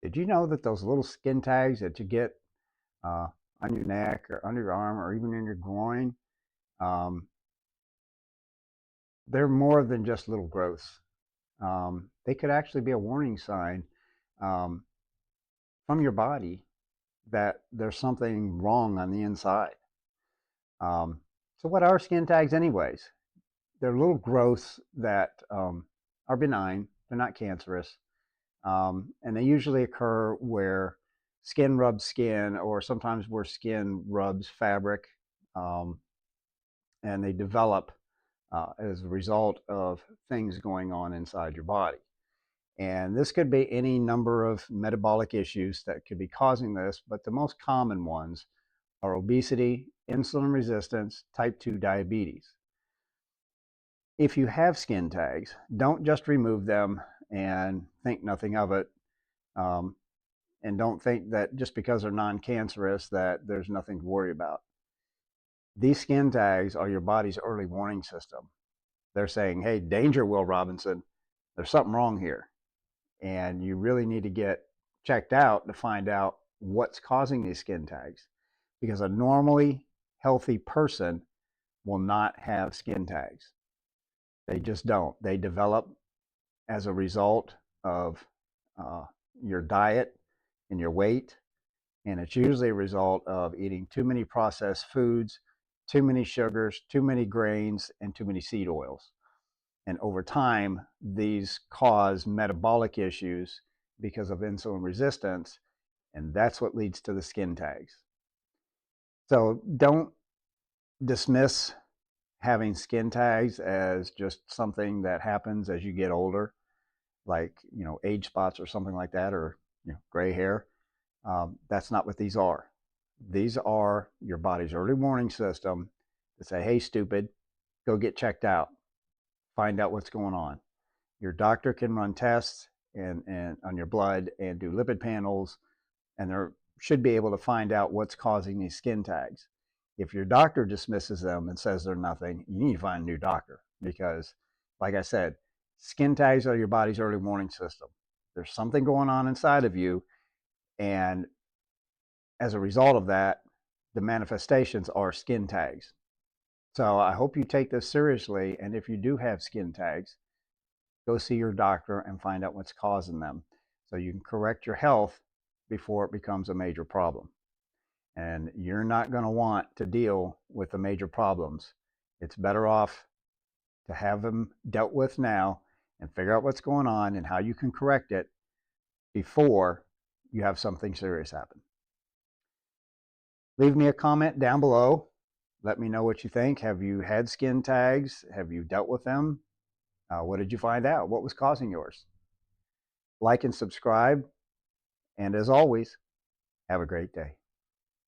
Did you know that those little skin tags that you get on your neck or under your arm or even in your groin, um, they're more than just little growths. They could actually be a warning sign um, from your body that there's something wrong on the inside. Um, so, what are skin tags, anyways? They're little growths that are benign, they're not cancerous, and they usually occur where skin rubs skin, or sometimes where skin rubs fabric, um, and they develop as a result of things going on inside your body. And this could be any number of metabolic issues that could be causing this, but the most common ones are obesity, insulin resistance, type 2 diabetes. If you have skin tags, don't just remove them and think nothing of it. Um, and don't think that just because they're non-cancerous that there's nothing to worry about. These skin tags are your body's early warning system. They're saying, hey, danger, Will Robinson, there's something wrong here. And you really need to get checked out to find out what's causing these skin tags. Because a normally healthy person will not have skin tags. They just don't. They develop as a result of your diet and your weight. And it's usually a result of eating too many processed foods, too many sugars, too many grains, and too many seed oils. And over time, these cause metabolic issues because of insulin resistance, and that's what leads to the skin tags. So don't dismiss having skin tags as just something that happens as you get older, like age spots or something like that, or gray hair. That's not what these are. These are your body's early warning system to say, hey, stupid, go get checked out. Find out what's going on. Your doctor can run tests and on your blood and do lipid panels, and they should be able to find out what's causing these skin tags. If your doctor dismisses them and says they're nothing, you need to find a new doctor because, like I said, skin tags are your body's early warning system. There's something going on inside of you, and as a result of that, the manifestations are skin tags. So I hope you take this seriously, and if you do have skin tags, go see your doctor and find out what's causing them so you can correct your health before it becomes a major problem. And you're not going to want to deal with the major problems. It's better off to have them dealt with now and figure out what's going on and how you can correct it before you have something serious happen. Leave me a comment down below. Let me know what you think. Have you had skin tags? Have you dealt with them? What did you find out? What was causing yours? Like and subscribe. And as always, have a great day.